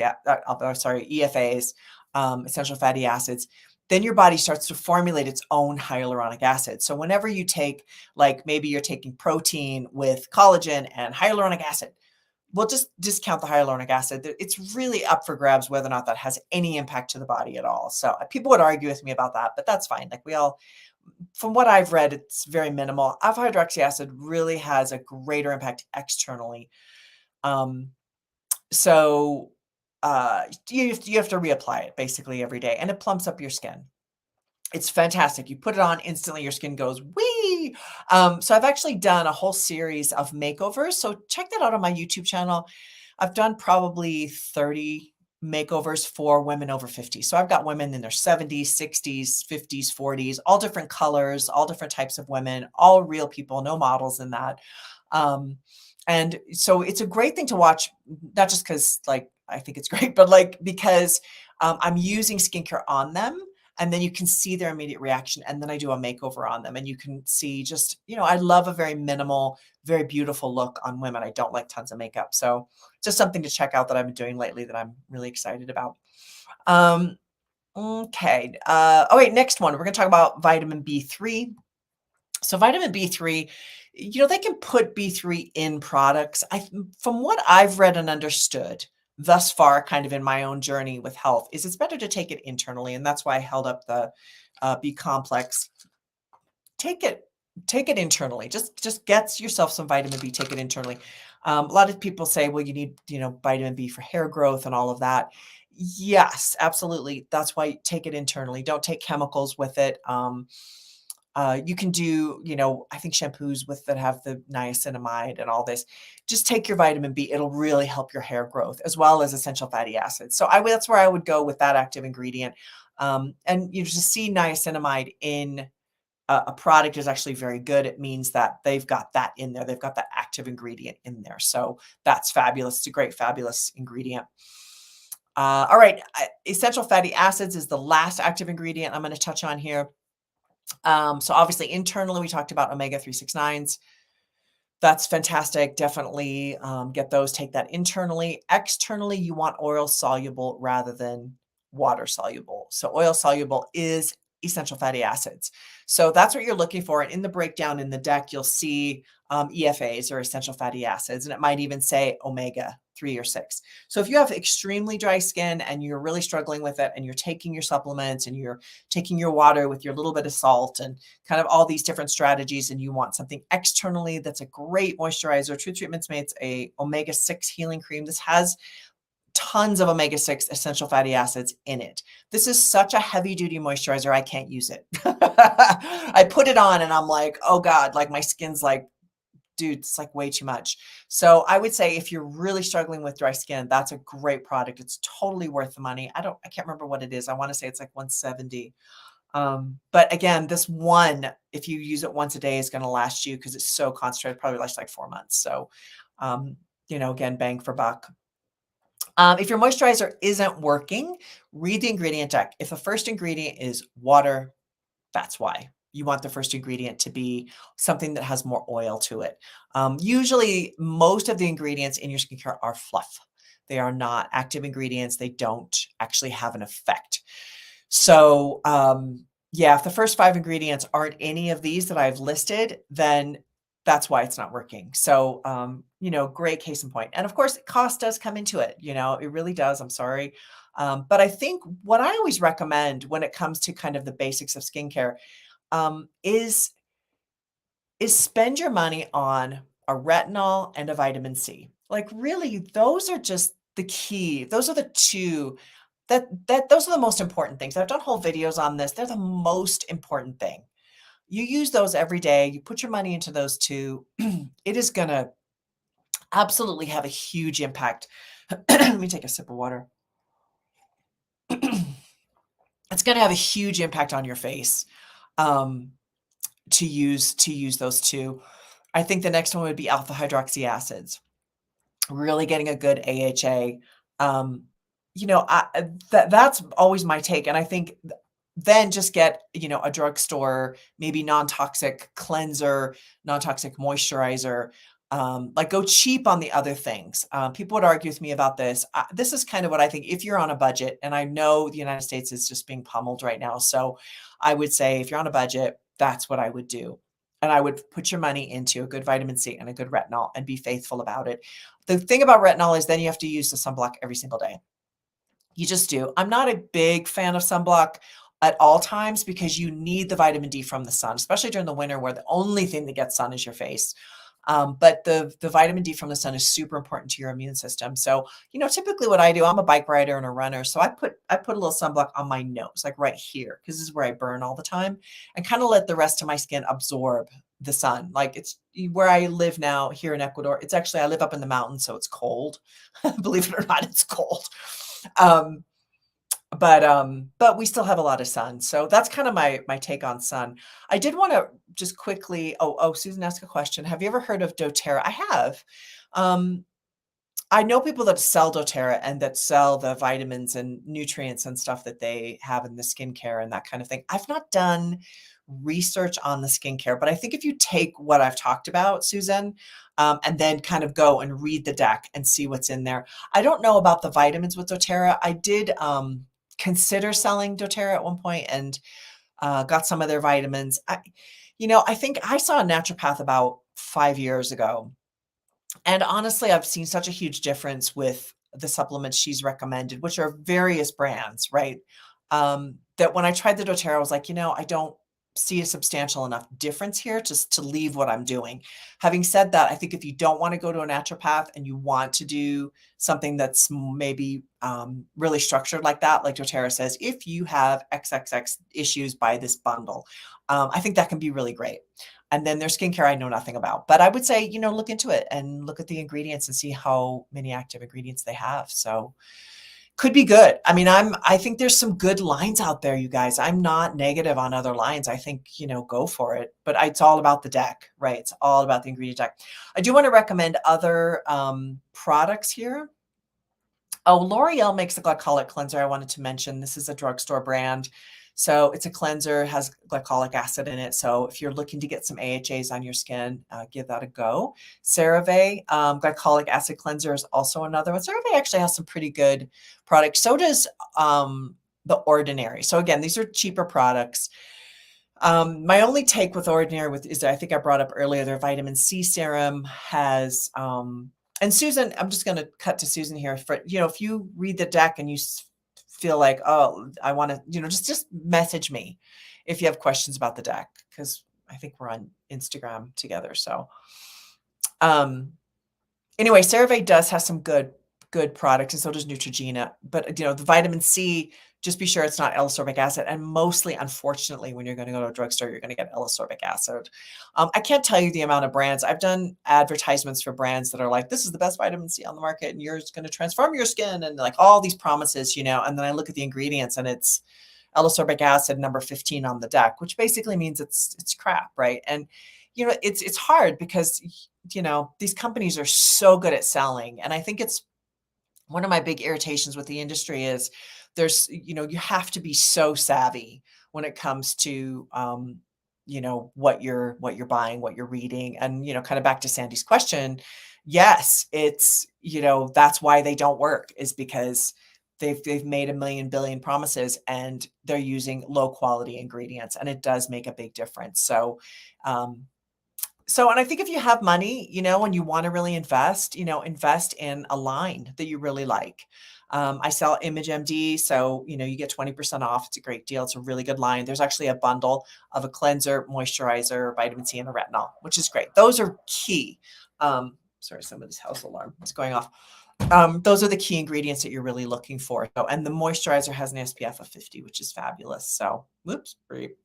Speaker 1: essential fatty acids. Then your body starts to formulate its own hyaluronic acid. So whenever you take, like maybe you're taking protein with collagen and hyaluronic acid, we'll just discount the hyaluronic acid. It's really up for grabs whether or not that has any impact to the body at all. So people would argue with me about that, but that's fine. Like from what I've read, it's very minimal. Alpha hydroxy acid really has a greater impact externally. So you have to reapply it basically every day, and it plumps up your skin. It's fantastic. You put it on, instantly your skin goes, wee! So I've actually done a whole series of makeovers. So check that out on my YouTube channel. I've done probably 30 makeovers for women over 50. So I've got women in their 70s, 60s, 50s, 40s, all different colors, all different types of women, all real people, no models in that. And so it's a great thing to watch, not just because like I think it's great, but like because I'm using skincare on them, and then you can see their immediate reaction. And then I do a makeover on them, and you can see just, I love a very minimal, very beautiful look on women. I don't like tons of makeup. So just something to check out that I've been doing lately that I'm really excited about. Okay. Oh wait, next one. We're going to talk about vitamin B3. So vitamin B3, they can put B3 in products. From what I've read and understood thus far, kind of in my own journey with health, is it's better to take it internally, and that's why I held up the B complex. Take it, take it internally. Just get yourself some vitamin B. Take it internally. A lot of people say, well, you need vitamin B for hair growth and all of that. Yes, absolutely. That's why take it internally. Don't take chemicals with it. You can do, I think shampoos with that have the niacinamide and all this. Just take your vitamin B. It'll really help your hair growth as well as essential fatty acids. So that's where I would go with that active ingredient. And you just see niacinamide in a product is actually very good. It means that they've got that in there. They've got that active ingredient in there. So that's fabulous. It's a great, fabulous ingredient. All right. Essential fatty acids is the last active ingredient I'm going to touch on here. So obviously internally, we talked about omega-369s. That's fantastic. Definitely get those, take that internally. Externally, you want oil soluble rather than water soluble. So oil soluble is essential fatty acids. So that's what you're looking for. And in the breakdown in the deck, you'll see EFAs or essential fatty acids, and it might even say omega-3 or 6. So if you have extremely dry skin and you're really struggling with it and you're taking your supplements and you're taking your water with your little bit of salt and kind of all these different strategies, and you want something externally that's a great moisturizer, True Treatments makes a omega-6 healing cream. This has tons of omega-6 essential fatty acids in it. This is such a heavy duty moisturizer. I can't use it. I put it on and I'm like, oh God, like my skin's like, dude, it's like way too much. So I would say if you're really struggling with dry skin, that's a great product. It's totally worth the money. I can't remember what it is. I want to say it's like 170. But again, this one, if you use it once a day, is going to last you because it's so concentrated, probably lasts like 4 months. So, again, bang for buck. If your moisturizer isn't working, read the ingredient deck. If the first ingredient is water, that's why. You want the first ingredient to be something that has more oil to it. Usually, most of the ingredients in your skincare are fluff. They are not active ingredients. They don't actually have an effect. So, yeah, if the first 5 ingredients aren't any of these that I've listed, then that's why it's not working. So, great case in point. And of course, cost does come into it. It really does. I'm sorry. But I think what I always recommend when it comes to kind of the basics of skincare is spend your money on a retinol and a vitamin C. Like really, those are just the key. Those are the two those are the most important things. I've done whole videos on this. They're the most important thing. You use those every day. You put your money into those two. It is going to absolutely have a huge impact. Let me take a sip of water. It's going to have a huge impact on your face to use those two. I think the next one would be alpha hydroxy acids. Really getting a good AHA. That's always my take. And I think then just get, a drugstore, maybe non-toxic cleanser, non-toxic moisturizer. Like go cheap on the other things. People would argue with me about this. This is kind of what I think if you're on a budget, and I know the United States is just being pummeled right now. So I would say if you're on a budget, that's what I would do. And I would put your money into a good vitamin C and a good retinol and be faithful about it. The thing about retinol is then you have to use the sunblock every single day. You just do. I'm not a big fan of sunblock at all times because you need the vitamin D from the sun, especially during the winter where the only thing that gets sun is your face. But the vitamin D from the sun is super important to your immune system. So, typically what I do, I'm a bike rider and a runner. So I put a little sunblock on my nose, like right here, because this is where I burn all the time, and kind of let the rest of my skin absorb the sun. Like it's where I live now here in Ecuador. It's actually, I live up in the mountains, so it's cold. Believe it or not, it's cold. Um, but we still have a lot of sun. So that's kind of my take on sun. I did want to just quickly, Susan asked a question. Have you ever heard of doTERRA? I have. I know people that sell doTERRA and that sell the vitamins and nutrients and stuff that they have in the skincare and that kind of thing. I've not done research on the skincare, but I think if you take what I've talked about, Susan, and then kind of go and read the deck and see what's in there. I don't know about the vitamins with doTERRA. I did consider selling doTERRA at one point, and got some of their vitamins. I think I saw a naturopath about 5 years ago. And honestly, I've seen such a huge difference with the supplements she's recommended, which are various brands, right? That when I tried the doTERRA, I was like, I don't see a substantial enough difference here just to leave what I'm doing. Having said that, I think if you don't want to go to a naturopath and you want to do something that's maybe really structured like that, like doTERRA says, if you have XXX issues, buy this bundle. I think that can be really great. And then their skincare I know nothing about, but I would say, look into it and look at the ingredients and see how many active ingredients they have. So could be good. I mean, I think there's some good lines out there, you guys. I'm not negative on other lines. I think, go for it, but it's all about the deck, right? It's all about the ingredient deck. I do want to recommend other products here. Oh, L'Oreal makes a glycolic cleanser I wanted to mention. This is a drugstore brand. So it's a cleanser, has glycolic acid in it. So if you're looking to get some AHAs on your skin, give that a go. CeraVe glycolic acid cleanser is also another one. CeraVe actually has some pretty good products. So does The Ordinary. So again, these are cheaper products. My only take with Ordinary is I think I brought up earlier, their vitamin C serum has and Susan, I'm just going to cut to Susan here for, if you read the deck and you feel like, oh, I want to, just message me if you have questions about the deck, because I think we're on Instagram together. So, anyway, CeraVe does have some good products, and so does Neutrogena. But the vitamin C, just be sure it's not L-ascorbic acid. And mostly, unfortunately, when you're going to go to a drugstore, you're going to get L-ascorbic acid. I can't tell you the amount of brands. I've done advertisements for brands that are like, this is the best vitamin C on the market, and you're going to transform your skin, and like all these promises, and then I look at the ingredients, and it's L-ascorbic acid number 15 on the deck, which basically means it's crap, right? And it's hard because these companies are so good at selling, and I think it's one of my big irritations with the industry is there's, you have to be so savvy when it comes to, what you're buying, what you're reading. And, kind of back to Sandy's question. Yes, it's, that's why they don't work, is because they've made a million billion promises and they're using low quality ingredients, and it does make a big difference. And I think if you have money, and you want to really invest, invest in a line that you really like. I sell ImageMD, so, you get 20% off. It's a great deal. It's a really good line. There's actually a bundle of a cleanser, moisturizer, vitamin C, and a retinol, which is great. Those are key. Sorry, somebody's house alarm is going off. Those are the key ingredients that you're really looking for. So, and the moisturizer has an SPF of 50, which is fabulous. So, whoops, great.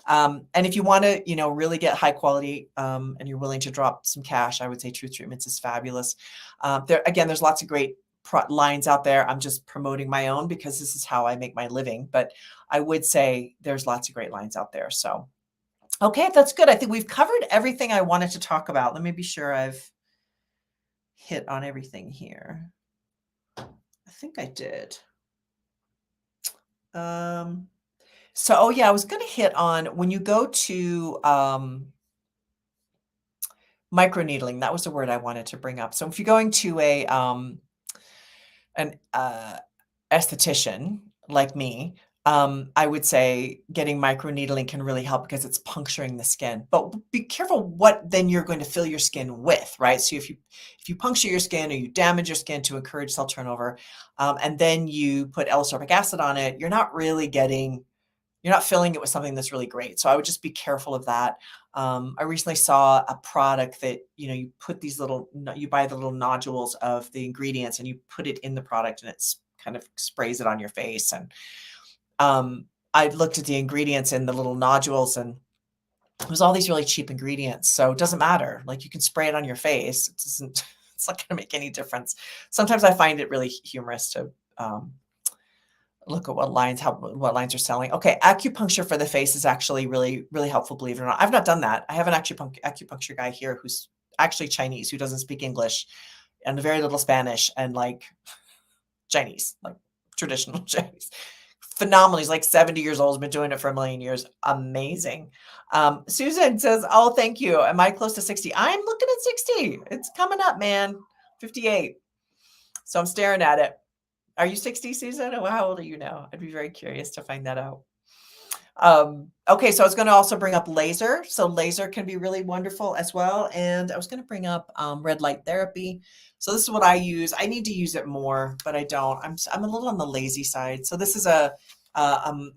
Speaker 1: And if you want to, really get high quality, and you're willing to drop some cash, I would say Truth Treatments is fabulous. There's lots of great lines out there. I'm just promoting my own because this is how I make my living. But I would say there's lots of great lines out there. So, okay, that's good. I think we've covered everything I wanted to talk about. Let me be sure I've hit on everything here. I think I did. So, I was going to hit on when you go to microneedling. That was the word I wanted to bring up. So if you're going to an esthetician like me, I would say getting microneedling can really help because it's puncturing the skin. But be careful what then you're going to fill your skin with, right? So if you puncture your skin or you damage your skin to encourage cell turnover, and then you put L-ascorbic acid on it, you're not filling it with something that's really great. So I would just be careful of that. I recently saw a product that, you put you buy the little nodules of the ingredients and you put it in the product, and it's kind of sprays it on your face. And I looked at the ingredients in the little nodules, and it was all these really cheap ingredients. So it doesn't matter. Like, you can spray it on your face. It's not going to make any difference. Sometimes I find it really humorous to, look at what lines are selling. Okay, acupuncture for the face is actually really, really helpful, believe it or not. I've not done that. I have an acupuncture guy here who's actually Chinese, who doesn't speak English and very little Spanish, and like Chinese, like traditional Chinese. Phenomenal. He's like 70 years old. He's been doing it for a million years. Amazing. Susan says, oh, thank you. Am I close to 60? I'm looking at 60. It's coming up, man. 58. So I'm staring at it. Are you 60, Susan? Or how old are you now? I'd be very curious to find that out. Okay, so I was going to also bring up laser. So laser can be really wonderful as well. And I was going to bring up red light therapy. So this is what I use. I need to use it more, but I don't. I'm a little on the lazy side. So this is a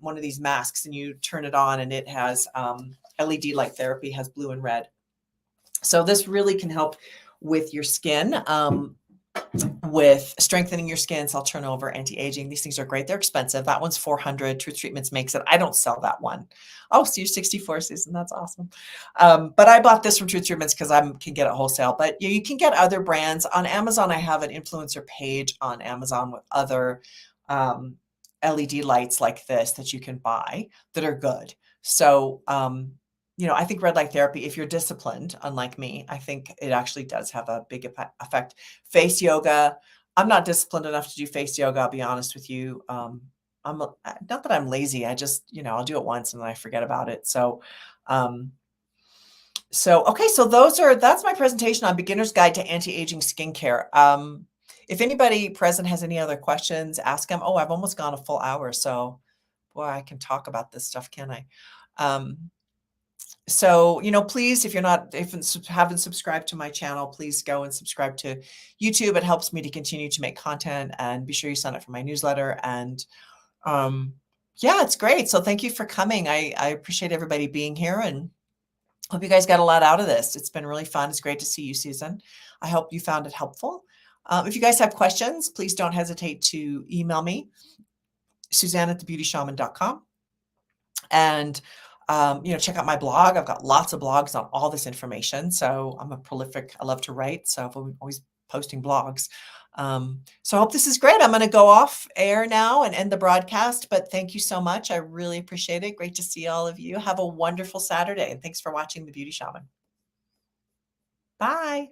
Speaker 1: one of these masks, and you turn it on, and it has LED light therapy, has blue and red. So this really can help with your skin. With strengthening your skin, cell turnover, anti-aging. These things are great. They're expensive. That one's 400. Truth Treatments makes it. I don't sell that one. Oh, so you're 64, Susan. That's awesome. But I bought this from Truth Treatments because I can get it wholesale. But you can get other brands on Amazon. I have an influencer page on Amazon with other LED lights like this that you can buy that are good. So I think red light therapy, if you're disciplined, unlike me, I think it actually does have a big effect. Face yoga. I'm not disciplined enough to do face yoga. I'll be honest with you. Not that I'm lazy. I just, I'll do it once and then I forget about it. Um, okay. So that's my presentation on Beginner's Guide to Anti-Aging Skincare. If anybody present has any other questions, ask them. Oh, I've almost gone a full hour. So boy, I can talk about this stuff, can I? So, please, if haven't subscribed to my channel, please go and subscribe to YouTube. It helps me to continue to make content, and be sure you sign up for my newsletter. And yeah, it's great. So thank you for coming. I appreciate everybody being here, and hope you guys got a lot out of this. It's been really fun. It's great to see you, Susan. I hope you found it helpful. If you guys have questions, please don't hesitate to email me, Suzanne@thebeautyshaman.com. And check out my blog. I've got lots of blogs on all this information. So I'm a prolific, I love to write. So I'm always posting blogs. So I hope this is great. I'm going to go off air now and end the broadcast, but thank you so much. I really appreciate it. Great to see all of you. Have a wonderful Saturday, and thanks for watching The Beauty Shaman. Bye.